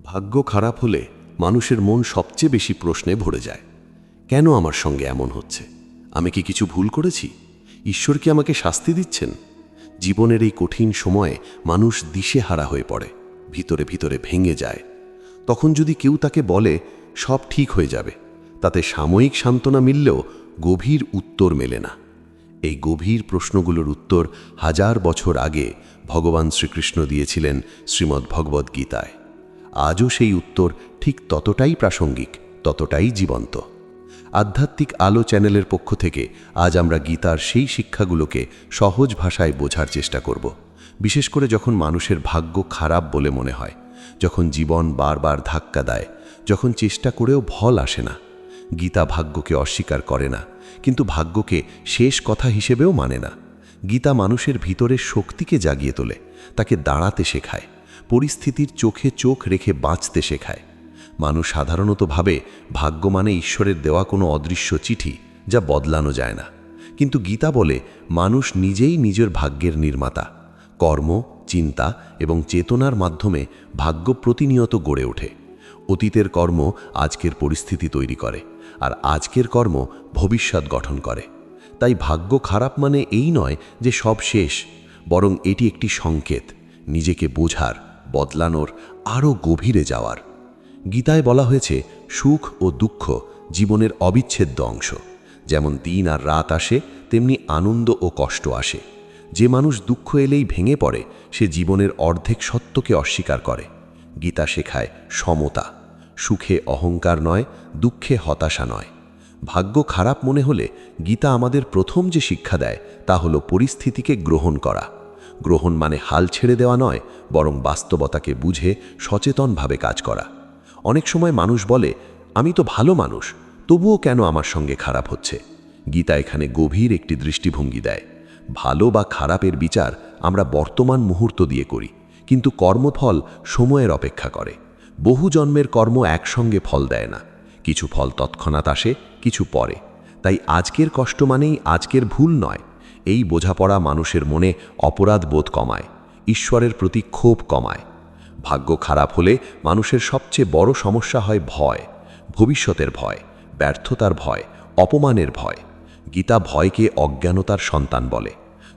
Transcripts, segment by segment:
ভাগ্য খারাপ হলে মানুষের মন সবচেয়ে বেশি প্রশ্নে ভরে যায়। কেন আমার সঙ্গে এমন হচ্ছে? আমি কি কিছু ভুল করেছি? ঈশ্বর কি আমাকে শাস্তি দিচ্ছেন? জীবনের এই কঠিন সময়ে মানুষ দিশেহারা হয়ে পড়ে, ভিতরে ভিতরে ভেঙে যায়। তখন যদি কেউ তাকে বলে সব ঠিক হয়ে যাবে, তাতে সাময়িক সান্ত্বনা মিললেও গভীর উত্তর মেলে না। এই গভীর প্রশ্নগুলোর উত্তর হাজার বছর আগে ভগবান শ্রীকৃষ্ণ দিয়েছিলেন শ্রীমদ্ ভগবদ্ গীতায়। আজও সেই উত্তর ঠিক ততটাই প্রাসঙ্গিক, ততটাই জীবন্ত। আধ্যাত্মিক আলো চ্যানেলের পক্ষ থেকে আজ আমরা গীতার সেই শিক্ষাগুলোকে সহজ ভাষায় বোঝার চেষ্টা করব। বিশেষ করে যখন মানুষের ভাগ্য খারাপ বলে মনে হয়, যখন জীবন বারবার ধাক্কা দেয়, যখন চেষ্টা করেও ফল আসে না। গীতা ভাগ্যকে অস্বীকার করে না, কিন্তু ভাগ্যকে শেষ কথা হিসেবেও মানে না। গীতা মানুষের ভিতরের শক্তিকে জাগিয়ে তোলে, তাকে দাঁড়াতে শেখায়, পরিস্থিতির চোখে চোখ রেখে বাঁচতে শেখায়। মানুষ সাধারণত ভাবে ভাগ্য মানে ঈশ্বরের দেওয়া কোনো অদৃশ্য চিঠি, যা বদলানো যায় না। কিন্তু গীতা বলে মানুষ নিজেই নিজের ভাগ্যের নির্মাতা। কর্ম, চিন্তা এবং চেতনার মাধ্যমে ভাগ্য প্রতিনিয়ত গড়ে ওঠে। অতীতের কর্ম আজকের পরিস্থিতি তৈরি করে, আর আজকের কর্ম ভবিষ্যৎ গঠন করে। তাই ভাগ্য খারাপ মানে এই নয় যে সব শেষ, বরং এটি একটি সংকেত, নিজেকে বোঝার, বদলানোর, আরও গভীরে যাওয়ার। গীতায় বলা হয়েছে সুখ ও দুঃখ জীবনের অবিচ্ছেদ্য অংশ। যেমন দিন আর রাত আসে, তেমনি আনন্দ ও কষ্ট আসে। যে মানুষ দুঃখ এলেই ভেঙে পড়ে, সে জীবনের অর্ধেক সত্যকে অস্বীকার করে। গীতা শেখায় সমতা, সুখে অহংকার নয়, দুঃখে হতাশা নয়। ভাগ্য খারাপ মনে হলে গীতা আমাদের প্রথম যে শিক্ষা দেয় তা হলো পরিস্থিতিকে গ্রহণ করা। গ্রহণ মানে হাল ছেড়ে দেওয়া নয়, বরং বাস্তবতাকে বুঝে সচেতনভাবে কাজ করা। অনেক সময় মানুষ বলে, আমি তো ভালো মানুষ, তবুও কেন আমার সঙ্গে খারাপ হচ্ছে? গীতা এখানে গভীর একটি দৃষ্টিভঙ্গি দেয়। ভালো বা খারাপের বিচার আমরা বর্তমান মুহূর্ত দিয়ে করি, কিন্তু কর্মফল সময়ের অপেক্ষা করে। বহু জন্মের কর্ম একসঙ্গে ফল দেয় না, কিছু ফল তৎক্ষণাৎ আসে, কিছু পরে। তাই আজকের কষ্ট মানেই আজকের ভুল নয়। এই বোঝাপড়া মানুষের মনে অপরাধ বোধ কমায়, ঈশ্বরের প্রতি ক্ষোভ কমায়। ভাগ্য খারাপ হলে মানুষের সবচেয়ে বড় সমস্যা হয় ভয়, ভবিষ্যতের ভয়, ব্যর্থতার ভয়, অপমানের ভয়। গীতা ভয়কে অজ্ঞানতার সন্তান বলে।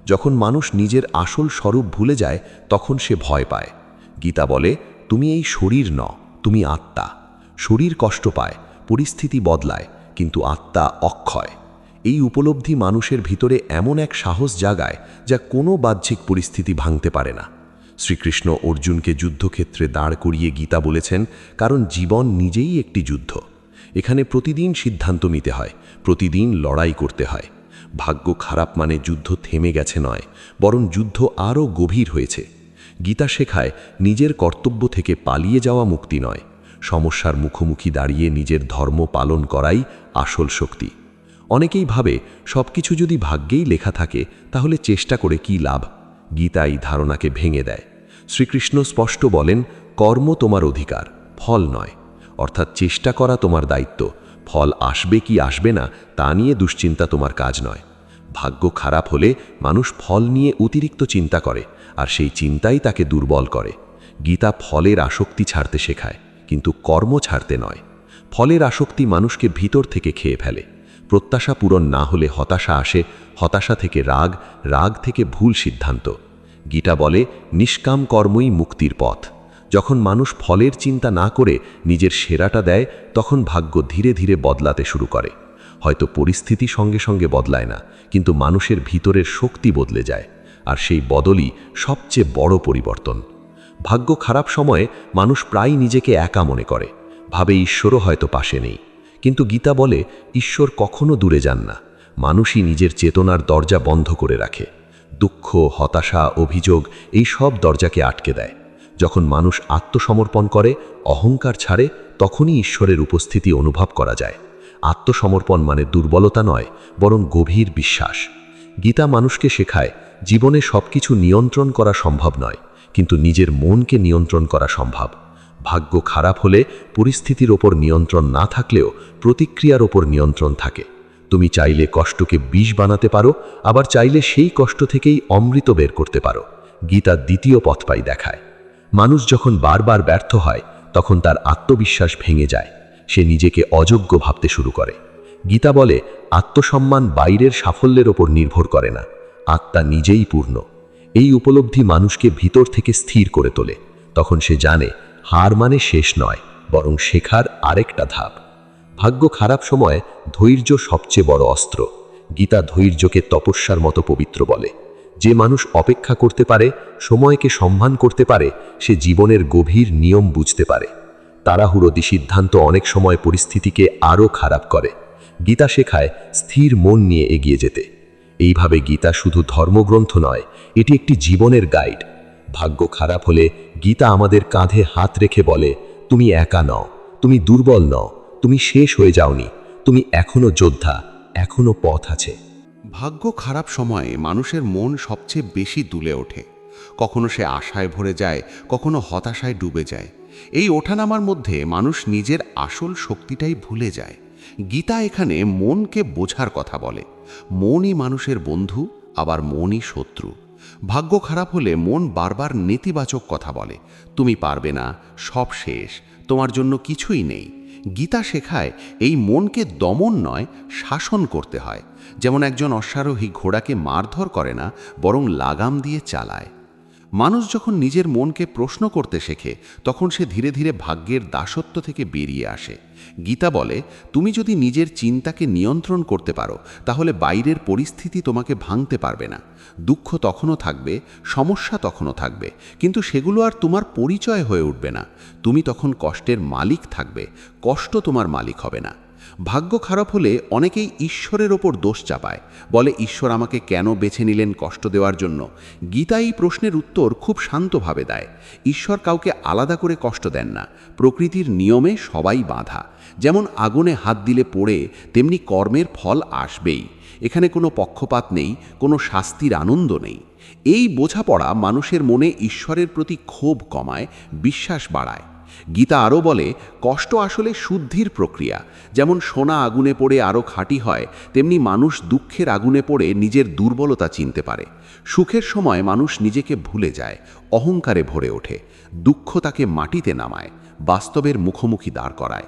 যখন মানুষ নিজের আসল স্বরূপ ভুলে যায়, তখন সে ভয় পায়। গীতা বলে, তুমি এই শরীর নও, তুমি আত্মা। শরীর কষ্ট পায়, পরিস্থিতি বদলায়, কিন্তু আত্মা অক্ষয়। এই উপলব্ধি মানুষের ভিতরে এমন এক সাহস জাগায়, যা কোনো বাহ্যিক পরিস্থিতি ভাঙতে পারে না। শ্রীকৃষ্ণ অর্জুনকে যুদ্ধক্ষেত্রে দাঁড় করিয়ে গীতা বলেছেন, কারণ জীবন নিজেই একটি যুদ্ধ। এখানে প্রতিদিন সিদ্ধান্ত নিতে হয়, প্রতিদিন লড়াই করতে হয়। ভাগ্য খারাপ মানে যুদ্ধ থেমে গেছে নয়, বরং যুদ্ধ আরও গভীর হয়েছে। গীতা শেখায় নিজের কর্তব্য থেকে পালিয়ে যাওয়া মুক্তি নয়, সমস্যার মুখোমুখি দাঁড়িয়ে নিজের ধর্ম পালন করাই আসল শক্তি। অনেকেই ভাবে সবকিছু যদি ভাগ্যেই লেখা থাকে, তাহলে চেষ্টা করে কি লাভ? গীতা এই ধারণাকে ভেঙে দেয়। শ্রীকৃষ্ণ স্পষ্ট বলেন, কর্ম তোমার অধিকার, ফল নয়। অর্থাৎ চেষ্টা করা তোমার দায়িত্ব, ফল আসবে কি আসবে না তা নিয়ে দুশ্চিন্তা তোমার কাজ নয়। ভাগ্য খারাপ হলে মানুষ ফল নিয়ে অতিরিক্ত চিন্তা করে, আর সেই চিন্তাই তাকে দুর্বল করে। গীতা ফলের আসক্তি ছাড়তে শেখায়, কিন্তু কর্ম ছাড়তে নয়। ফলের আসক্তি মানুষকে ভিতর থেকে খেয়ে ফেলে। প্রত্যাশা পূরণ না হলে হতাশা আসে, হতাশা থেকে রাগ, রাগ থেকে ভুল সিদ্ধান্ত। গীতা বলে, নিষ্কাম কর্মই মুক্তির পথ। যখন মানুষ ফলের চিন্তা না করে নিজের সেরাটা দেয়, তখন ভাগ্য ধীরে ধীরে বদলাতে শুরু করে। হয়তো পরিস্থিতি সঙ্গে সঙ্গে বদলায় না, কিন্তু মানুষের ভিতরের শক্তি বদলে যায়, আর সেই বদলই সবচেয়ে বড় পরিবর্তন। ভাগ্য খারাপ সময়ে মানুষ প্রায় নিজেকে একা মনে করে, ভাবে ঈশ্বরও হয়তো পাশে নেই। কিন্তু গীতা বলে, ঈশ্বর কখনো দূরে যান না, মানুষই নিজের চেতনার দরজা বন্ধ করে রাখে। দুঃখ, হতাশা, অভিযোগ এই সব দরজাকে আটকে দেয়। যখন মানুষ আত্মসমর্পণ করে, অহংকার ছাড়ে, তখনই ঈশ্বরের উপস্থিতি অনুভব করা যায়। আত্মসমর্পণ মানে দুর্বলতা নয়, বরং গভীর বিশ্বাস। গীতা মানুষকে শেখায়, জীবনে সবকিছু নিয়ন্ত্রণ করা সম্ভব নয়, কিন্তু নিজের মনকে নিয়ন্ত্রণ করা সম্ভব। ভাগ্য খারাপ হলে পরিস্থিতির ওপর নিয়ন্ত্রণ না থাকলেও প্রতিক্রিয়ার ওপর নিয়ন্ত্রণ থাকে। তুমি চাইলে কষ্টকে বিষ বানাতে পারো, আবার চাইলে সেই কষ্ট থেকেই অমৃত বের করতে পারো। গীতা দ্বিতীয় পথটাই দেখায়। মানুষ যখন বারবার ব্যর্থ হয়, তখন তার আত্মবিশ্বাস ভেঙে যায়, সে নিজেকে অযোগ্য ভাবতে শুরু করে। গীতা বলে, আত্মসম্মান বাইরের সাফল্যের ওপর নির্ভর করে না, আত্মা নিজেই পূর্ণ। এই উপলব্ধি মানুষকে ভিতর থেকে স্থির করে তোলে। তখন সে জানে, হার মানে শেষ নয়, বরং শেখার আরেকটা ধাপ। ভাগ্য খারাপ সময় ধৈর্য সবচেয়ে বড় অস্ত্র। গীতা ধৈর্যকে তপস্যার মতো পবিত্র বলে। যে মানুষ অপেক্ষা করতে পারে, সময়কে সম্মান করতে পারে, সে জীবনের গভীর নিয়ম বুঝতে পারে। তাড়াহুড়ো সিদ্ধান্ত অনেক সময় পরিস্থিতিকে আরও খারাপ করে। গীতা শেখায় স্থির মন নিয়ে এগিয়ে যেতে। এইভাবে গীতা শুধু ধর্মগ্রন্থ নয়, এটি একটি জীবনের গাইড। ভাগ্য খারাপ হলে গীতা আমাদের কাঁধে হাত রেখে বলে, তুমি একা নও, তুমি দুর্বল নও, তুমি শেষ হয়ে যাওনি, তুমি এখনো যোদ্ধা, এখনো পথ আছে। ভাগ্য খারাপ সময়ে মানুষের মন সবচেয়ে বেশি দুলে ওঠে। কখনো সে আশায় ভরে যায়, কখনো হতাশায় ডুবে যায়। এই ওঠানামার মধ্যে মানুষ নিজের আসল শক্তিটাই ভুলে যায়। গীতা এখানে মনকে বোঝার কথা বলে। মনই মানুষের বন্ধু, আবার মনই শত্রু। ভাগ্য খারাপ হলে মন বারবার নেতিবাচক কথা বলে, তুমি পারবে না, সব শেষ, তোমার জন্য কিছুই নেই। গীতা শেখায় এই মনকে দমন নয়, শাসন করতে হয়। যেমন একজন অশ্বারোহী ঘোড়াকে মারধর করে না, বরং লাগাম দিয়ে চালায়। মানুষ যখন নিজের মনকে প্রশ্ন করতে শেখে, তখন সে ধীরে ধীরে ভাগ্যের দাসত্ব থেকে বেরিয়ে আসে। গীতা বলে, তুমি যদি নিজের চিন্তাকে নিয়ন্ত্রণ করতে পারো, তাহলে বাইরের পরিস্থিতি তোমাকে ভাঙতে পারবে না। দুঃখ তখনও থাকবে, সমস্যা তখনও থাকবে, কিন্তু সেগুলো আর তোমার পরিচয় হয়ে উঠবে না। তুমি তখন কষ্টের মালিক থাকবে, কষ্ট তোমার মালিক হবে না। ভাগ্য খারাপ হলে অনেকেই ঈশ্বরের ওপর দোষ চাপায়, বলে ঈশ্বর আমাকে কেন বেছে নিলেন কষ্ট দেওয়ার জন্য। গীতা এই প্রশ্নের উত্তর খুব শান্তভাবে দেয়। ঈশ্বর কাউকে আলাদা করে কষ্ট দেন না, প্রকৃতির নিয়মে সবাই বাঁধা। যেমন আগুনে হাত দিলে পোড়ে, তেমনি কর্মের ফল আসবেই। এখানে কোনো পক্ষপাত নেই, কোনো শাস্তির আনন্দ নেই। এই বোঝাপড়া মানুষের মনে ঈশ্বরের প্রতি ক্ষোভ কমায়, বিশ্বাস বাড়ায়। গীতা আরও বলে, কষ্ট আসলে শুদ্ধির প্রক্রিয়া। যেমন সোনা আগুনে পড়ে আরও খাঁটি হয়, তেমনি মানুষ দুঃখের আগুনে পড়ে নিজের দুর্বলতা চিনতে পারে। সুখের সময় মানুষ নিজেকে ভুলে যায়, অহংকারে ভরে ওঠে। দুঃখ তাকে মাটিতে নামায়, বাস্তবের মুখোমুখি দাঁড় করায়।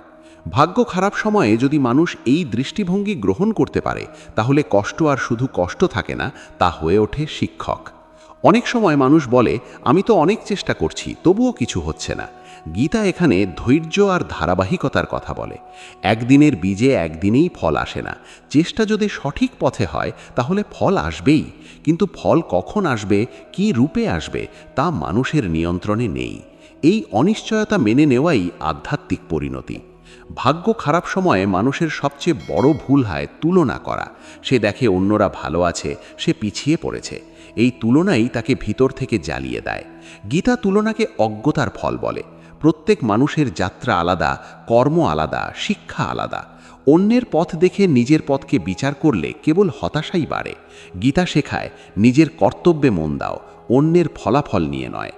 ভাগ্য খারাপ সময়ে যদি মানুষ এই দৃষ্টিভঙ্গি গ্রহণ করতে পারে, তাহলে কষ্ট আর শুধু কষ্ট থাকে না, তা হয়ে ওঠে শিক্ষক। অনেক সময় মানুষ বলে, আমি তো অনেক চেষ্টা করছি, তবুও কিছু হচ্ছে না। গীতা এখানে ধৈর্য আর ধারাবাহিকতার কথা বলে। একদিনের বীজে একদিনেই ফল আসে না। চেষ্টা যদি সঠিক পথে হয়, তাহলে ফল আসবেই। কিন্তু ফল কখন আসবে, কী রূপে আসবে, তা মানুষের নিয়ন্ত্রণে নেই। এই অনিশ্চয়তা মেনে নেওয়াই আধ্যাত্মিক পরিণতি। ভাগ্য খারাপ সময়ে মানুষের সবচেয়ে বড় ভুল হয় তুলনা করা। সে দেখে অন্যরা ভালো আছে, সে পিছিয়ে পড়েছে। এই তুলনাই তাকে ভিতর থেকে জ্বালিয়ে দেয়। গীতা তুলনাকে অজ্ঞতার ফল বলে। প্রত্যেক মানুষের যাত্রা আলাদা, কর্ম আলাদা, শিক্ষা আলাদা। অন্যের পথ দেখে নিজের পথকে বিচার করলে কেবল হতাশাই বাড়ে। গীতা শেখায়, নিজের কর্তব্যে মন দাও, অন্যের ফলাফল নিয়ে নয়।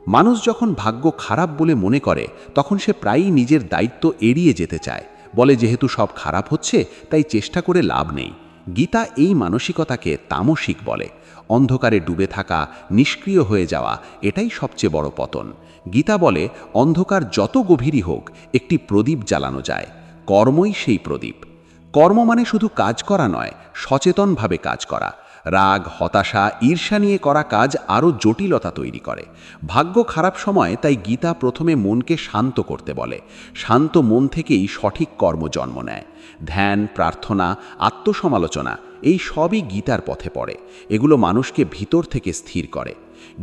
মানুষ যখন ভাগ্য খারাপ বলে মনে করে, তখন সে প্রায়ই নিজের দায়িত্ব এড়িয়ে যেতে চায়। বলে, যেহেতু সব খারাপ হচ্ছে, তাই চেষ্টা করে লাভ নেই। গীতা এই মানসিকতাকে তামসিক বলে। অন্ধকারে ডুবে থাকা, নিষ্ক্রিয় হয়ে যাওয়া, এটাই সবচেয়ে বড় পতন। গীতা বলে, অন্ধকার যত গভীরই হোক, একটি প্রদীপ জ্বালানো যায়। কর্মই সেই প্রদীপ। কর্ম মানে শুধু কাজ করা নয়, সচেতনভাবে কাজ করা। রাগ, হতাশা, ঈর্ষা নিয়ে করা কাজ আরও জটিলতা তৈরি করে। ভাগ্য খারাপ সময় তাই গীতা প্রথমে মনকে শান্ত করতে বলে। শান্ত মন থেকেই সঠিক কর্ম জন্ম নেয়। ধ্যান, প্রার্থনা, আত্মসমালোচনা, এই সবই গীতার পথে পড়ে। এগুলো মানুষকে ভিতর থেকে স্থির করে।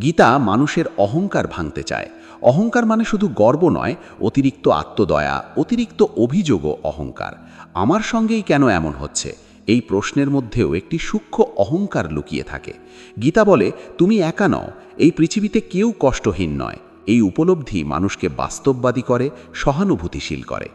গীতা মানুষের অহংকার ভাঙতে চায়। অহংকার মানে শুধু গর্ব নয়, অতিরিক্ত আত্মদয়া, অতিরিক্ত অভিযোগও অহংকার। আমার সঙ্গেই কেন এমন হচ্ছে, এই প্রশ্নের মধ্যেও একটি সূক্ষ্ম অহংকার লুকিয়ে থাকে। গীতা বলে, তুমি একা নও, এই পৃথিবীতে কেউ কষ্টহীন নয়। এই উপলব্ধি মানুষকে বাস্তববাদী করে, সহানুভূতিশীল করে।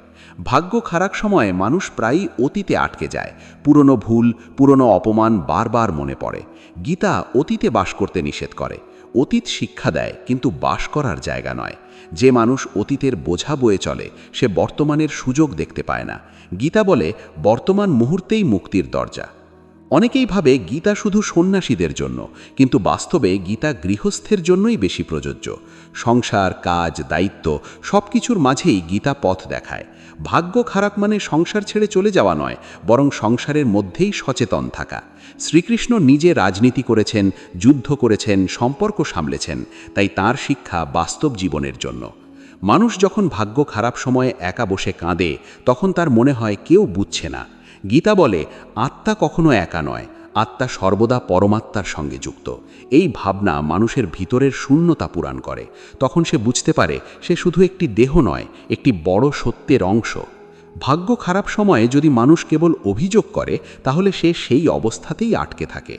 ভাগ্য খারাপ সময়ে মানুষ প্রায়ই অতীতে আটকে যায়। পুরনো ভুল, পুরনো অপমান বারবার মনে পড়ে। গীতা অতীতে বাস করতে নিষেধ করে। অতীত শিক্ষা দেয়, কিন্তু বাস করার জায়গা নয়। যে মানুষ অতীতের বোঝা বয়ে চলে, সে বর্তমানের সুযোগ দেখতে পায় না। গীতা বলে, বর্তমান মুহূর্তেই মুক্তির দরজা। অনেকেই ভাবে গীতা শুধু সন্ন্যাসীদের জন্য, কিন্তু বাস্তবে গীতা গৃহস্থের জন্যই বেশি প্রযোজ্য। সংসার, কাজ, দায়িত্ব সবকিছুর মাঝেই গীতা পথ দেখায়। ভাগ্য খারাপ মানে সংসার ছেড়ে চলে যাওয়া নয়, বরং সংসারের মধ্যেই সচেতন থাকা। শ্রীকৃষ্ণ নিজে রাজনীতি করেছেন, যুদ্ধ করেছেন, সম্পর্ক সামলেছেন, তাই তার শিক্ষা বাস্তব জীবনের জন্য। মানুষ যখন ভাগ্য খারাপ সময়ে একা বসে কাঁদে, তখন তার মনে হয় কেউ বুঝছে না। গীতা বলে, আত্মা কখনো একা নয়, আত্মা সর্বদা পরমাত্মার সঙ্গে যুক্ত। এই ভাবনা মানুষের ভিতরের শূন্যতা পূরণ করে। তখন সে বুঝতে পারে সে শুধু একটি দেহ নয়, একটি বড় সত্যের অংশ। ভাগ্য খারাপ সময়ে যদি মানুষ কেবল অভিযোগ করে, তাহলে সে সেই অবস্থাতেই আটকে থাকে।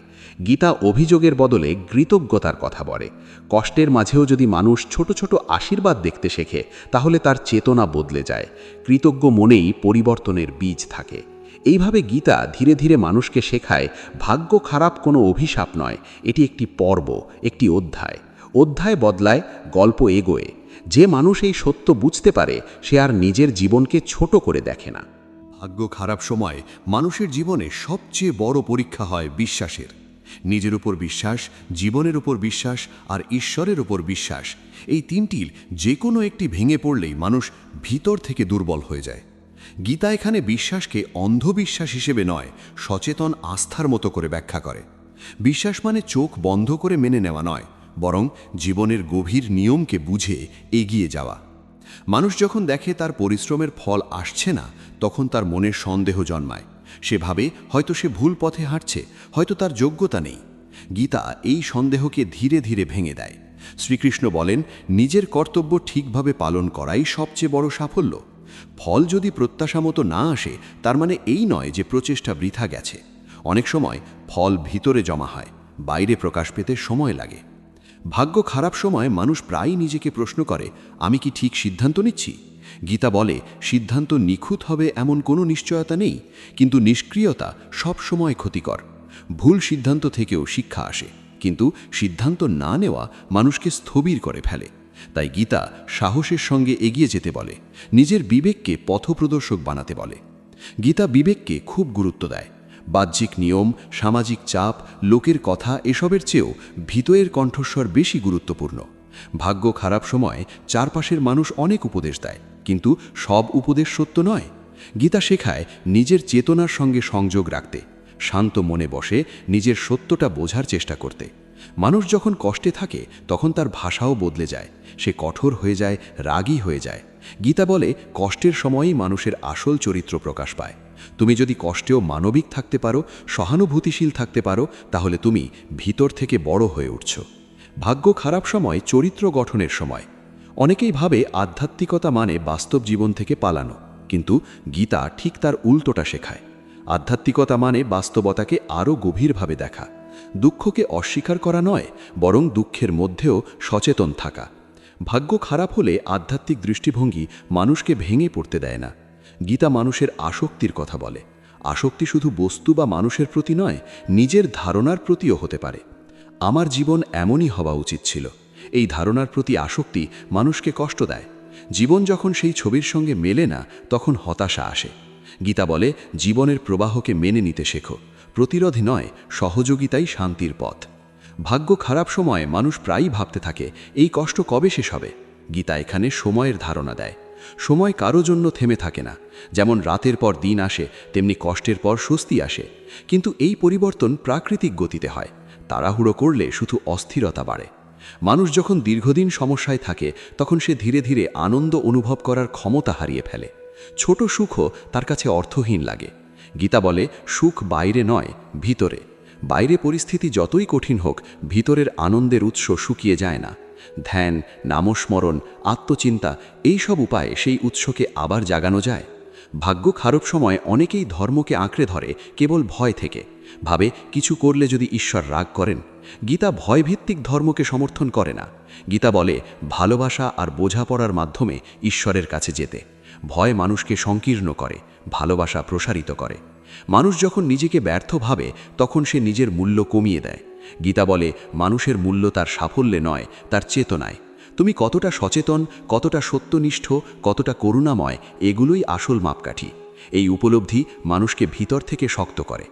গীতা অভিযোগের বদলে কৃতজ্ঞতার কথা বলে। কষ্টের মাঝেও যদি মানুষ ছোট ছোট আশীর্বাদ দেখতে শেখে, তাহলে তার চেতনা বদলে যায়। কৃতজ্ঞ মনেই পরিবর্তনের বীজ থাকে। এইভাবে গীতা ধীরে ধীরে মানুষকে শেখায়, ভাগ্য খারাপ কোনো অভিশাপ নয়, এটি একটি পর্ব, একটি অধ্যায়। অধ্যায় বদলায়, গল্প এগোয়। যে মানুষ এই সত্য বুঝতে পারে, সে আর নিজের জীবনকে ছোট করে দেখে না। ভাগ্য খারাপ সময় মানুষের জীবনে সবচেয়ে বড় পরীক্ষা হয় বিশ্বাসের। নিজের উপর বিশ্বাস, জীবনের উপর বিশ্বাস আর ঈশ্বরের উপর বিশ্বাস, এই তিনটির যে কোনো একটি ভেঙে পড়লেই মানুষ ভিতর থেকে দুর্বল হয়ে যায়। গীতা এখানে বিশ্বাসকে অন্ধবিশ্বাস হিসেবে নয়, সচেতন আস্থার মতো করে ব্যাখ্যা করে। বিশ্বাস মানে চোখ বন্ধ করে মেনে নেওয়া নয়, বরং জীবনের গভীর নিয়মকে বুঝে এগিয়ে যাওয়া। মানুষ যখন দেখে তার পরিশ্রমের ফল আসছে না, তখন তার মনের সন্দেহ জন্মায়। সে ভাবে হয়তো সে ভুল পথে হাঁটছে, হয়তো তার যোগ্যতা নেই। গীতা এই সন্দেহকে ধীরে ধীরে ভেঙে দেয়। শ্রীকৃষ্ণ বলেন, নিজের কর্তব্য ঠিকভাবে পালন করাই সবচেয়ে বড় সাফল্য। ফল যদি প্রত্যাশা মতো না আসে, তার মানে এই নয় যে প্রচেষ্টা বৃথা গেছে। অনেক সময় ফল ভিতরে জমা হয়, বাইরে প্রকাশ পেতে সময় লাগে। ভাগ্য খারাপ সময় মানুষ প্রায়ই নিজেকে প্রশ্ন করে, আমি কি ঠিক সিদ্ধান্ত নিচ্ছি? গীতা বলে, সিদ্ধান্ত নিখুঁত হবে এমন কোনো নিশ্চয়তা নেই, কিন্তু নিষ্ক্রিয়তা সব সময় ক্ষতিকর। ভুল সিদ্ধান্ত থেকেও শিক্ষা আসে, কিন্তু সিদ্ধান্ত না নেওয়া মানুষকে স্থবির করে ফেলে। তাই গীতা সাহসের সঙ্গে এগিয়ে যেতে বলে, নিজের বিবেককে পথপ্রদর্শক বানাতে বলে। গীতা বিবেককে খুব গুরুত্ব দেয়। বাহ্যিক নিয়ম, সামাজিক চাপ, লোকের কথা এসবের চেয়েও ভিতরের কণ্ঠস্বর বেশি গুরুত্বপূর্ণ। ভাগ্য খারাপ সময় চারপাশের মানুষ অনেক উপদেশ দেয়, কিন্তু সব উপদেশ সত্য নয়। গীতা শেখায় নিজের চেতনার সঙ্গে সংযোগ রাখতে, শান্ত মনে বসে নিজের সত্যটা বোঝার চেষ্টা করতে। মানুষ যখন কষ্টে থাকে, তখন তার ভাষাও বদলে যায়, সে কঠোর হয়ে যায়, রাগী হয়ে যায়। গীতা বলে, কষ্টের সময়ই মানুষের আসল চরিত্র প্রকাশ পায়। তুমি যদি কষ্টেও মানবিক থাকতে পারো, সহানুভূতিশীল থাকতে পারো, তাহলে তুমি ভিতর থেকে বড় হয়ে উঠছ। ভাগ্য খারাপ সময় চরিত্র গঠনের সময়। অনেকেই ভাবে আধ্যাত্মিকতা মানে বাস্তব জীবন থেকে পালানো, কিন্তু গীতা ঠিক তার উল্টোটা শেখায়। আধ্যাত্মিকতা মানে বাস্তবতাকে আরও গভীরভাবে দেখা, দুঃখকে অস্বীকার করা নয়, বরং দুঃখের মধ্যেও সচেতন থাকা। ভাগ্য খারাপ হলে আধ্যাত্মিক দৃষ্টিভঙ্গি মানুষকে ভেঙে পড়তে দেয় না। গীতা মানুষের আসক্তির কথা বলে। আসক্তি শুধু বস্তু বা মানুষের প্রতি নয়, নিজের ধারণার প্রতিও হতে পারে। আমার জীবন এমনই হওয়া উচিত ছিল, এই ধারণার প্রতি আসক্তি মানুষকে কষ্ট দেয়। জীবন যখন সেই ছবির সঙ্গে মেলে না, তখন হতাশা আসে। গীতা বলে, জীবনের প্রবাহকে মেনে নিতে শেখো, প্রতিরোধ নয়, সহযোগিতাই শান্তির পথ। ভাগ্য খারাপ সময়ে মানুষ প্রায়ই ভাবতে থাকে, এই কষ্ট কবে শেষ হবে? গীতা এখানে সময়ের ধারণা দেয়। সময় কারো জন্য থেমে থাকে না। যেমন রাতের পর দিন আসে, তেমনি কষ্টের পর স্বস্তি আসে। কিন্তু এই পরিবর্তন প্রাকৃতিক গতিতে হয়। তাড়াহুড়ো করলে শুধু অস্থিরতা বাড়ে। মানুষ যখন দীর্ঘদিন সমস্যায় থাকে, তখন সে ধীরে ধীরে আনন্দ অনুভব করার ক্ষমতা হারিয়ে ফেলে। ছোট সুখও তার কাছে অর্থহীন লাগে। গীতা বলে, সুখ বাইরে নয়, ভিতরে। বাইরে পরিস্থিতি যতই কঠিন হোক, ভিতরের আনন্দের উৎস শুকিয়ে যায় না। ধ্যান, নামস্মরণ, আত্মচিন্তা, এই সব উপায়ে সেই উৎসকে আবার জাগানো যায়। ভাগ্য খারাপ সময় অনেকেই ধর্মকে আঁকড়ে ধরে কেবল ভয় থেকে, ভাবে কিছু করলে যদি ঈশ্বর রাগ করেন। গীতা ভয়ভিত্তিক ধর্মকে সমর্থন করে না। গীতা বলে, ভালোবাসা আর বোঝাপড়ার মাধ্যমে ঈশ্বরের কাছে যেতে। ভয় মানুষকে সংকীর্ণ করে, ভালোবাসা প্রসারিত করে। মানুষ যখন নিজেকে ব্যর্থ ভাবে, তখন সে নিজের মূল্য কমিয়ে দেয়। গীতা বলে, মানুষের মূল্য তার সাফল্যে নয়, তার চেতনায়। তুমি কতটা সচেতন, কতটা সত্যনিষ্ঠ, কতটা করুণাময়, এগুলোই আসল মাপকাঠি। এই উপলব্ধি মানুষকে ভিতর থেকে শক্ত করে।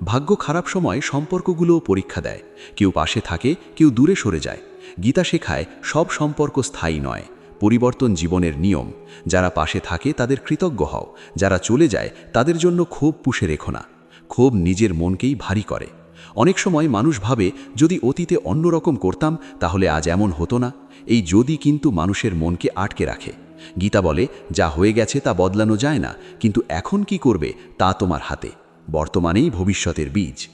ভাগ্য খারাপ সময় সম্পর্কগুলোও পরীক্ষা দেয়। কেউ পাশে থাকে, কেউ দূরে সরে যায়। গীতা শেখায় সব সম্পর্ক স্থায়ী নয়, পরিবর্তন জীবনের নিয়ম। যারা পাশে থাকে তাদের কৃতজ্ঞ হও, যারা চলে যায় তাদের জন্য ক্ষোভ পুষে রেখো না। ক্ষোভ নিজের মনকেই ভারী করে। অনেক সময় মানুষ ভাবে, যদি অতীতে অন্যরকম করতাম তাহলে আজ এমন হতো না। এই যদি কিন্তু মানুষের মনকে আটকে রাখে। গীতা বলে, যা হয়ে গেছে তা বদলানো যায় না, কিন্তু এখন কি করবে তা তোমার হাতে। বর্তমানেই ভবিষ্যতের বীজ।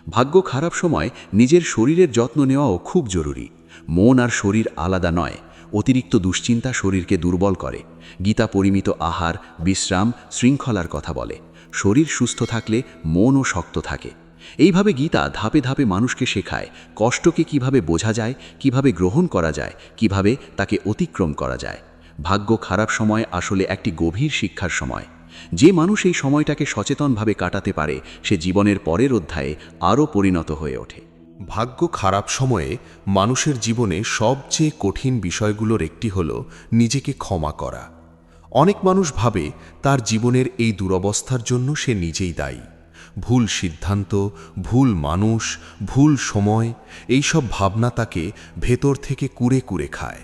ভাগ্য খারাপ সময় নিজের শরীরের যত্ন নেওয়াও খুব জরুরি। মন আর শরীর আলাদা নয়। অতিরিক্ত দুশ্চিন্তা শরীরকে দুর্বল করে। গীতা পরিমিত আহার, বিশ্রাম, শৃঙ্খলার কথা বলে। শরীর সুস্থ থাকলে মনও শক্ত থাকে। এইভাবে গীতা ধাপে ধাপে মানুষকে শেখায় কষ্টকে কিভাবে বোঝা যায়, কিভাবে গ্রহণ করা যায়, কিভাবে তাকে অতিক্রম করা যায়। ভাগ্য খারাপ সময় আসলে একটি গভীর শিক্ষার সময়। যে মানুষ এই সময়টাকে সচেতনভাবে কাটাতে পারে, সে জীবনের পরের অধ্যায়ে আরও পরিণত হয়ে ওঠে। ভাগ্য খারাপ সময়ে মানুষের জীবনে সবচেয়ে কঠিন বিষয়গুলোর একটি হল নিজেকে ক্ষমা করা। অনেক মানুষ ভাবে তার জীবনের এই দুরবস্থার জন্য সে নিজেই দায়ী। ভুল সিদ্ধান্ত, ভুল মানুষ, ভুল সময়, এইসব ভাবনা তাকে ভেতর থেকে কুরে কুরে খায়।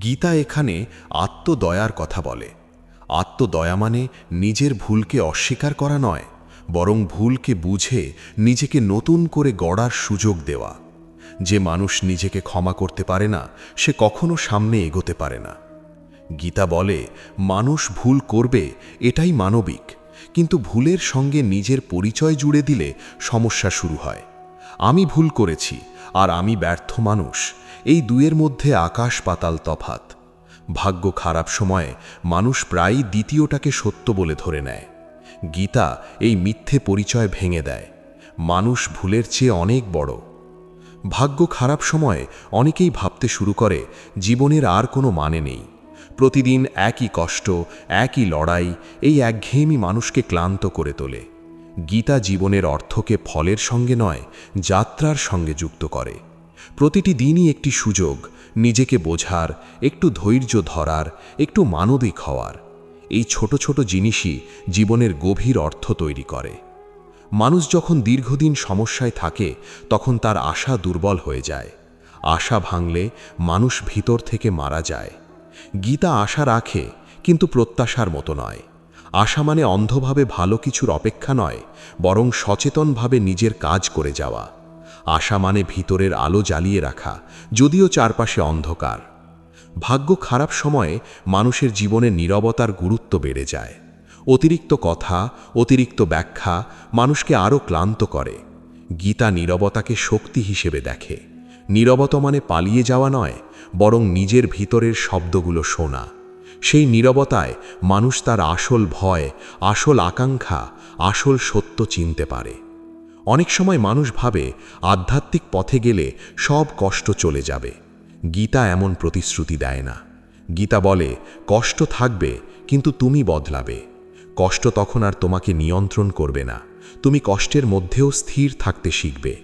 গীতা এখানে আত্মদয়ার কথা বলে। আত্মদয়া মানে নিজের ভুলকে অস্বীকার করা নয়, বরং ভুলকে বুঝে নিজেকে নতুন করে গড়ার সুযোগ দেওয়া। যে মানুষ নিজেকে ক্ষমা করতে পারে না, সে কখনো সামনে এগোতে পারে না। গীতা বলে, মানুষ ভুল করবে, এটাই মানবিক, কিন্তু ভুলের সঙ্গে নিজের পরিচয় জুড়ে দিলে সমস্যা শুরু হয়। আমি ভুল করেছি আর আমি ব্যর্থ মানুষ, এই দুয়ের মধ্যে আকাশ পাতাল তফাত। ভাগ্য খারাপ সময়ে মানুষ প্রায়ই দ্বিতীয়টাকে সত্য বলে ধরে নেয়। গীতা এই মিথ্যে পরিচয় ভেঙে দেয়। মানুষ ভুলের চেয়ে অনেক বড়। ভাগ্য খারাপ সময়ে অনেকেই ভাবতে শুরু করে জীবনের আর কোনো মানে নেই। প্রতিদিন একই কষ্ট, একই লড়াই, এই একঘেয়েমি মানুষকে ক্লান্ত করে তোলে। গীতা জীবনের অর্থকে ফলের সঙ্গে নয়, যাত্রার সঙ্গে যুক্ত করে। প্রতিটি দিনই একটি সুযোগ নিজেকে বোঝার, একটু ধৈর্য ধরার, একটু মানবিক হওয়ার। এই ছোট ছোট জিনিসই জীবনের গভীর অর্থ তৈরি করে। মানুষ যখন দীর্ঘদিন সমস্যায় থাকে, তখন তার আশা দুর্বল হয়ে যায়। আশা ভাঙলে মানুষ ভিতর থেকে মারা যায়। গীতা আশা রাখে, কিন্তু প্রত্যাশার মতো নয়। আশা মানে অন্ধভাবে ভালো কিছুর অপেক্ষা নয়, বরং সচেতনভাবে নিজের কাজ করে যাওয়া। আশা মানে ভিতরের আলো জ্বালিয়ে রাখা, যদিও চারপাশে অন্ধকার। ভাগ্য খারাপ সময়ে মানুষের জীবনে নীরবতার গুরুত্ব বেড়ে যায়। অতিরিক্ত কথা, অতিরিক্ত ব্যাখ্যা মানুষকে আরও ক্লান্ত করে। গীতা নীরবতাকে শক্তি হিসেবে দেখে। নীরবতা মানে পালিয়ে যাওয়া নয়, বরং নিজের ভিতরের শব্দগুলো শোনা। সেই নীরবতায় মানুষ তার আসল ভয়, আসল আকাঙ্ক্ষা, আসল সত্য চিনতে পারে। অনেক সময় মানুষ ভাবে আধ্যাত্মিক পথে গেলে সব কষ্ট চলে যাবে। গীতা এমন প্রতিশ্রুতি দেয় না। গীতা বলে, কষ্ট থাকবে, কিন্তু তুমি বদলাবে। কষ্ট তখন আর তোমাকে নিয়ন্ত্রণ করবে না। তুমি কষ্টের মধ্যেও স্থির থাকতে শিখবে।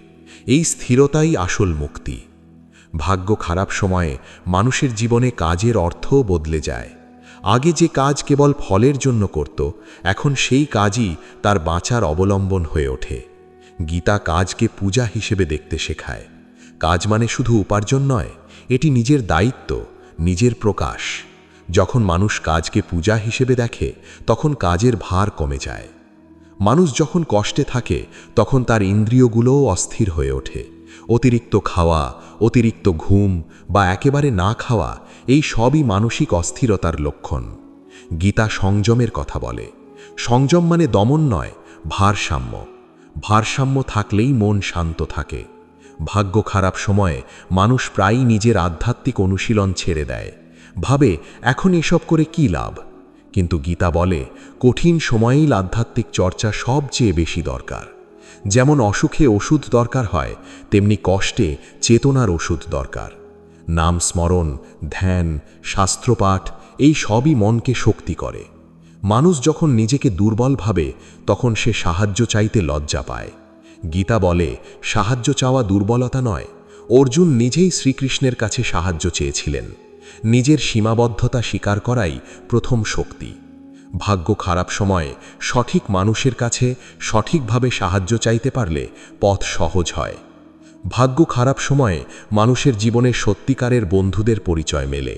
এই স্থিরতাই আসল মুক্তি। ভাগ্য খারাপ সময়ে মানুষের জীবনে কাজের অর্থও বদলে যায়। আগে যে কাজ কেবল ফলের জন্য করত, এখন সেই কাজই তার বাঁচার অবলম্বন হয়ে ওঠে। গীতা কাজকে পূজা হিসেবে দেখতে শেখায়। কাজ মানে শুধু উপার্জন নয়, এটি নিজের দায়িত্ব, নিজের প্রকাশ। যখন মানুষ কাজকে পূজা হিসেবে দেখে, তখন কাজের ভার কমে যায়। মানুষ যখন কষ্টে থাকে, তখন তার ইন্দ্রিয়গুলোও অস্থির হয়ে ওঠে। অতিরিক্ত খাওয়া, অতিরিক্ত ঘুম বা একেবারে না খাওয়া, এই সবই মানসিক অস্থিরতার লক্ষণ। গীতা সংযমের কথা বলে। সংযম মানে দমন নয়, ভারসাম্য। ভারসাম্য থাকলেই মন শান্ত থাকে। ভাগ্য খারাপ সময়ে মানুষ প্রায়ই নিজের আধ্যাত্মিক অনুশীলন ছেড়ে দেয়। ভাবে, এখন এসব করে কি লাভ? কিন্তু গীতা বলে, কঠিন সময়েই আধ্যাত্মিক চর্চা সবচেয়ে বেশি দরকার। যেমন অসুখে ওষুধ দরকার হয়, তেমনি কষ্টে চেতনার ওষুধ দরকার। নাম স্মরণ, ধ্যান, শাস্ত্রপাঠ, এই সবই মনকে শক্তি করে। মানুষ যখন নিজেকে দুর্বল ভাবে, তখন সে সাহায্য চাইতে লজ্জা পায়। গীতা বলে, সাহায্য চাওয়া দুর্বলতা নয়। অর্জুন নিজেই শ্রীকৃষ্ণের কাছে সাহায্য চেয়েছিলেন। নিজের সীমাবদ্ধতা স্বীকার করাই প্রথম শক্তি। ভাগ্য খারাপ সময়ে সঠিক মানুষের কাছে সঠিকভাবে সাহায্য চাইতে পারলে পথ সহজ হয়। ভাগ্য খারাপ সময়ে মানুষের জীবনে সত্যিকারের বন্ধুদের পরিচয় মেলে।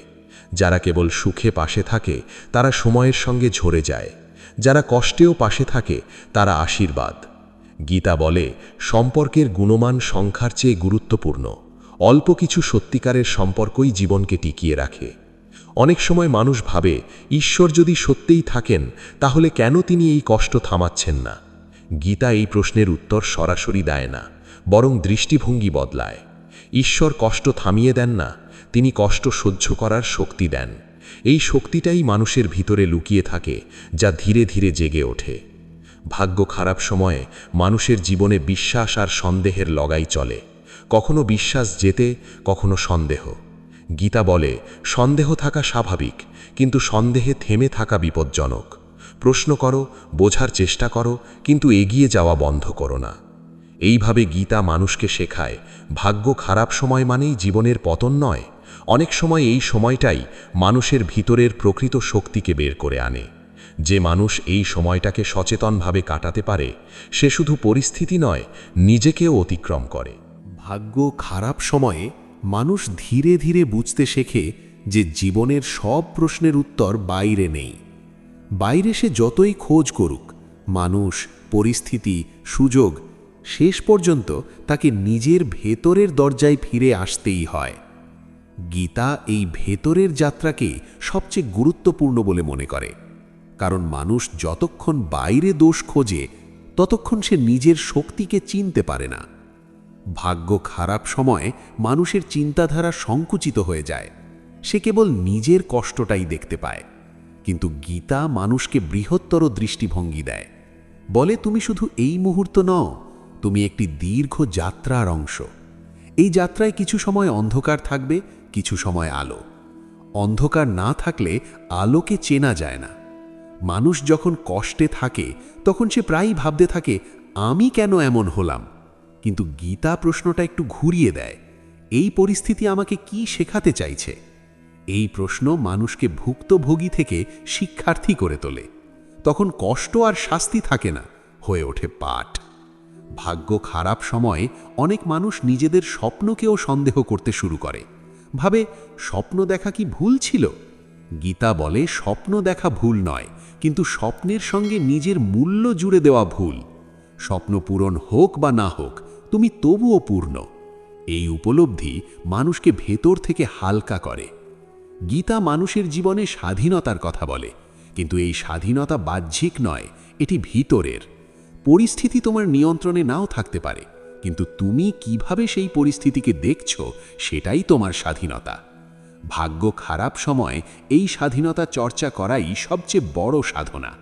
যারা কেবল সুখে পাশে থাকে তারা সময়ের সঙ্গে ঝরে যায়, যারা কষ্টেও পাশে থাকে তারা আশীর্বাদ। গীতা বলে, সম্পর্কের গুণমান সংখ্যার চেয়ে গুরুত্বপূর্ণ। অল্প কিছু সত্যিকারের সম্পর্কই জীবনকে টিকিয়ে রাখে। অনেক সময় মানুষ ভাবে, ঈশ্বর যদি সত্যিই থাকেন তাহলে কেন তিনি এই কষ্ট থামাচ্ছেন না? গীতা এই প্রশ্নের উত্তর সরাসরি দেয় না, বরং দৃষ্টিভঙ্গি বদলায়। ঈশ্বর কষ্ট থামিয়ে দেন না, তিনি কষ্ট সহ্য করার শক্তি দেন। এই শক্তিটাই মানুষের ভিতরে লুকিয়ে থাকে, যা ধীরে ধীরে জেগে ওঠে। ভাগ্য খারাপ সময়ে মানুষের জীবনে বিশ্বাস আর সন্দেহের লড়াই চলে। কখনো বিশ্বাস জেতে, কখনো সন্দেহ। গীতা বলে, সন্দেহ থাকা স্বাভাবিক, কিন্তু সন্দেহে থেমে থাকা বিপজ্জনক। প্রশ্ন করো, বোঝার চেষ্টা করো, কিন্তু এগিয়ে যাওয়া বন্ধ করো না। এইভাবে গীতা মানুষকে শেখায়, ভাগ্য খারাপ সময় মানেই জীবনের পতন নয়। অনেক সময় এই সময়টাই মানুষের ভিতরের প্রকৃত শক্তিকে বের করে আনে। যে মানুষ এই সময়টাকে সচেতনভাবে কাটাতে পারে, সে শুধু পরিস্থিতি নয়, নিজেকেও অতিক্রম করে। ভাগ্য খারাপ সময়ে মানুষ ধীরে ধীরে বুঝতে শেখে যে জীবনের সব প্রশ্নের উত্তর বাইরে নেই। বাইরে সে যতই খোঁজ করুক, মানুষ, পরিস্থিতি, সুযোগ, শেষ পর্যন্ত তাকে নিজের ভেতরের দরজায় ফিরে আসতেই হয়। গীতা এই ভেতরের যাত্রাকে সবচেয়ে গুরুত্বপূর্ণ বলে মনে করে, কারণ মানুষ যতক্ষণ বাইরে দোষ খোঁজে ততক্ষণ সে নিজের শক্তিকে চিনতে পারে না। ভাগ্য খারাপ সময়ে মানুষের চিন্তাধারা সংকুচিত হয়ে যায়, সে কেবল নিজের কষ্টটাই দেখতে পায়। কিন্তু গীতা মানুষকে বৃহত্তর দৃষ্টিভঙ্গি দেয়, বলে তুমি শুধু এই মুহূর্ত নও, তুমি একটি দীর্ঘ যাত্রার অংশ। এই যাত্রায় কিছু সময় অন্ধকার থাকবে, কিছু সময় আলো। অন্ধকার না থাকলে আলোকে চেনা যায় না। মানুষ যখন কষ্টে থাকে তখন সে প্রায়ই ভাবতে থাকে, আমি কেন এমন হলাম? কিন্তু গীতা প্রশ্নটা একটু ঘুরিয়ে দেয়, এই পরিস্থিতি আমাকে কি শেখাতে চাইছে? এই প্রশ্ন মানুষকে ভুক্তভোগী থেকে শিক্ষার্থী করে তোলে। তখন কষ্ট আর শাস্তি থাকে না, হয়ে ওঠে পাঠ। ভাগ্য খারাপ সময়ে অনেক মানুষ নিজেদের স্বপ্নকেও সন্দেহ করতে শুরু করে, ভাবে স্বপ্ন দেখা কি ভুল ছিল? গীতা বলে, স্বপ্ন দেখা ভুল নয়, কিন্তু স্বপ্নের সঙ্গে নিজের মূল্য জুড়ে দেওয়া ভুল। স্বপ্ন পূরণ হোক বা না হোক, তুমি তবুও পূর্ণ। এই উপলব্ধি মানুষকে ভেতর থেকে হালকা করে। গীতা মানুষের জীবনে স্বাধীনতার কথা বলে, কিন্তু এই স্বাধীনতা বাহ্যিক নয়, এটি ভিতরের। পরিস্থিতি তোমার নিয়ন্ত্রণে নাও থাকতে পারে, কিন্তু তুমি কিভাবে সেই পরিস্থিতিকে দেখছো সেটাই তোমার স্বাধীনতা। ভাগ্য খারাপ সময় এই স্বাধীনতা চর্চা করাই সবচেয়ে বড় সাধনা।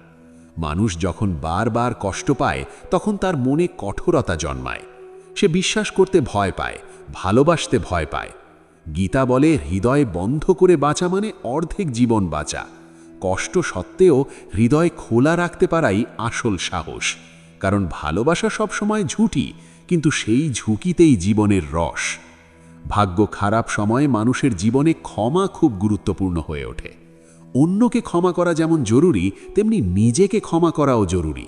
মানুষ যখন বারবার কষ্ট পায় তখন তার মনে কঠোরতা জন্মায়। সে বিশ্বাস করতে ভয় পায়, ভালোবাসতে ভয় পায়। গীতা বলে, হৃদয় বন্ধ করে বাঁচা মানে অর্ধেক জীবন বাঁচা। কষ্ট সত্ত্বেও হৃদয় খোলা রাখতে পারাই আসল সাহস। কারণ ভালোবাসা সবসময় ঝুঁকি, কিন্তু সেই ঝুঁকিতেই জীবনের রস। ভাগ্য খারাপ সময়ে মানুষের জীবনে ক্ষমা খুব গুরুত্বপূর্ণ হয়ে ওঠে। অন্যকে ক্ষমা করা যেমন জরুরি, তেমনি নিজেকে ক্ষমা করাও জরুরি।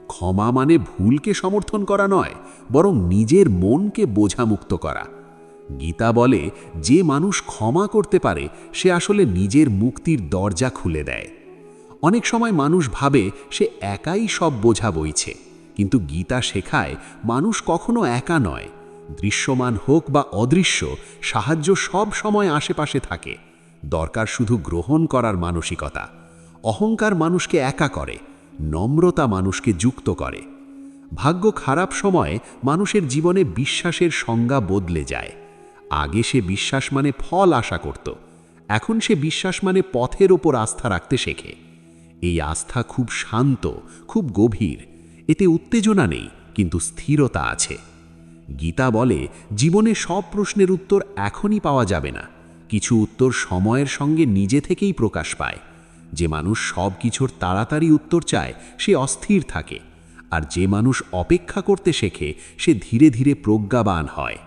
ক্ষমা মানে ভুলকে সমর্থন করা নয়, বরং নিজের মনকে বোঝামুক্ত করা। গীতা বলে, যে মানুষ ক্ষমা করতে পারে সে আসলে নিজের মুক্তির দরজা খুলে দেয়। অনেক সময় মানুষ ভাবে সে একাই সব বোঝা বইছে, কিন্তু গীতা শেখায় মানুষ কখনো একা নয়। দৃশ্যমান হোক বা অদৃশ্য, সাহায্য সব সময় আশেপাশে থাকে। দরকার শুধু গ্রহণ করার মানসিকতা। অহংকার মানুষকে একা করে, নম্রতা মানুষকে যুক্ত করে। ভাগ্য খারাপ সময়ে মানুষের জীবনে বিশ্বাসের সংজ্ঞা বদলে যায়। আগে সে বিশ্বাস মানে ফল আশা করত, এখন সে বিশ্বাস মানে পথের ওপর আস্থা রাখতে শেখে। এই আস্থা খুব শান্ত, খুব গভীর। এতে উত্তেজনা নেই, কিন্তু স্থিরতা আছে। গীতা বলে, জীবনে সব প্রশ্নের উত্তর এখনই পাওয়া যাবে না, কিছু উত্তর সময়ের সঙ্গে নিজে থেকেই প্রকাশ পায়। যে মানুষ সব কিছুর তাড়াতাড়ি উত্তর চায় সে অস্থির থাকে, আর যে মানুষ অপেক্ষা করতে শেখে সে ধীরে ধীরে প্রজ্ঞাবান হয়।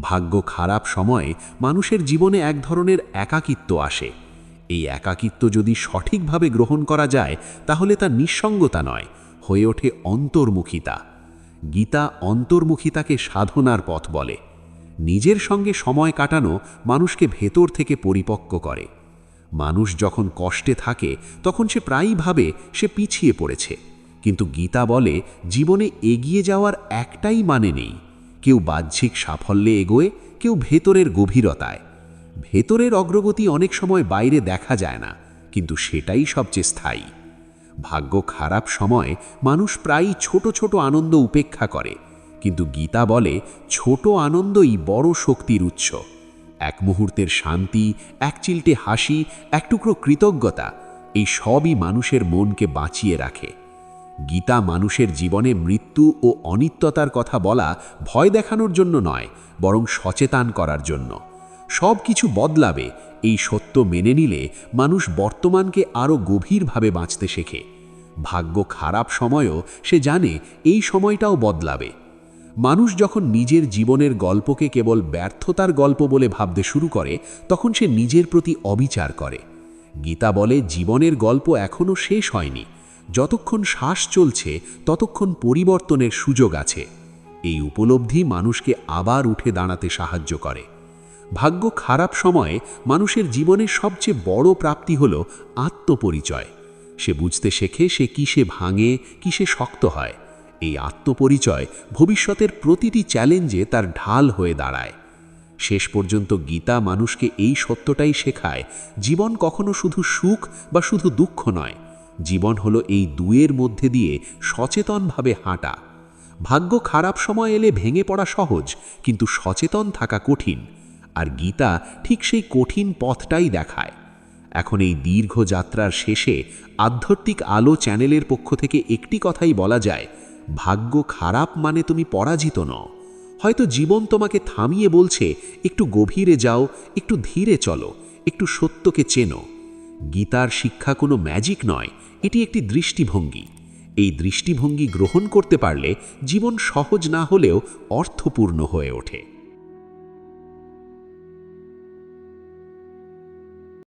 ভাগ্য খারাপ সময়ে মানুষের জীবনে এক ধরনের একাকিত্ব আসে। এই একাকিত্ব যদি সঠিকভাবে গ্রহণ করা যায় তাহলে তা নিঃসঙ্গতা নয়, হয়ে ওঠে অন্তর্মুখিতা। গীতা অন্তর্মুখিতাকে সাধনার পথ বলে। নিজের সঙ্গে সময় কাটানো মানুষকে ভেতর থেকে পরিপক্ক করে। মানুষ যখন কষ্টে থাকে তখন সে প্রায়ই ভাবে সে পিছিয়ে পড়েছে, কিন্তু গীতা বলে জীবনে এগিয়ে যাওয়ার একটাই মানে নেই। কেউ বাহ্যিক সাফল্যে এগোয়, কেউ ভেতরের গভীরতায়। ভেতরের অগ্রগতি অনেক সময় বাইরে দেখা যায় না, কিন্তু সেটাই সবচেয়ে স্থায়ী। ভাগ্য খারাপ সময় মানুষ প্রায়ই ছোট ছোট আনন্দ উপেক্ষা করে, কিন্তু গীতা বলে ছোট আনন্দই বড় শক্তির উৎস। এক মুহূর্তের শান্তি, এক চিলটে হাসি, এক টুকরো কৃতজ্ঞতা, এই সবই মানুষের মনকে বাঁচিয়ে রাখে। গীতা মানুষের জীবনে মৃত্যু ও অনিত্যতার কথা বলা ভয় দেখানোর জন্য নয়, বরং সচেতন করার জন্য। সব কিছু বদলাবে, এই সত্য মেনে নিলে মানুষ বর্তমানকে আরও গভীরভাবে বাঁচতে শেখে। ভাগ্য খারাপ সময়ও সে জানে এই সময়টাও বদলাবে। মানুষ যখন নিজের জীবনের গল্পকে কেবল ব্যর্থতার গল্প বলে ভাবতে শুরু করে, তখন সে নিজের প্রতি অবিচার করে। গীতা বলে জীবনের গল্প এখনও শেষ হয়নি। যতক্ষণ শ্বাস চলছে ততক্ষণ পরিবর্তনের সুযোগ আছে। এই উপলব্ধি মানুষকে আবার উঠে দাঁড়াতে সাহায্য করে। ভাগ্য খারাপ সময়ে মানুষের জীবনের সবচেয়ে বড় প্রাপ্তি হল আত্মপরিচয়। সে বুঝতে শেখে সে কিসে ভাঙে, কিসে শক্ত হয়। এই আত্মপরিচয় ভবিষ্যতের প্রতিটি চ্যালেঞ্জে তার ঢাল হয়ে দাঁড়ায়। শেষ পর্যন্ত গীতা মানুষকে এই সত্যটাই শেখায়, জীবন কখনো শুধু সুখ বা শুধু দুঃখ নয়। জীবন হলো এই দুয়ের মধ্যে দিয়ে সচেতনভাবে হাঁটা। ভাগ্য খারাপ সময় এলে ভেঙে পড়া সহজ, কিন্তু সচেতন থাকা কঠিন। আর গীতা ঠিক সেই কঠিন পথটাই দেখায়। এখন এই দীর্ঘ যাত্রার শেষে আধ্যাত্মিক আলো চ্যানেলের পক্ষ থেকে একটি কথাই বলা যায়, ভাগ্য খারাপ মানে তুমি পরাজিত নও। হয়তো জীবন তোমাকে থামিয়ে বলছে একটু গভীরে যাও, একটু ধীরে চলো, একটু সত্যকে চেনো। গীতার শিক্ষা কোনো ম্যাজিক নয়, এটি একটি দৃষ্টিভঙ্গি। এই দৃষ্টিভঙ্গি গ্রহণ করতে পারলে জীবন সহজ না হলেও অর্থপূর্ণ হয়ে ওঠে।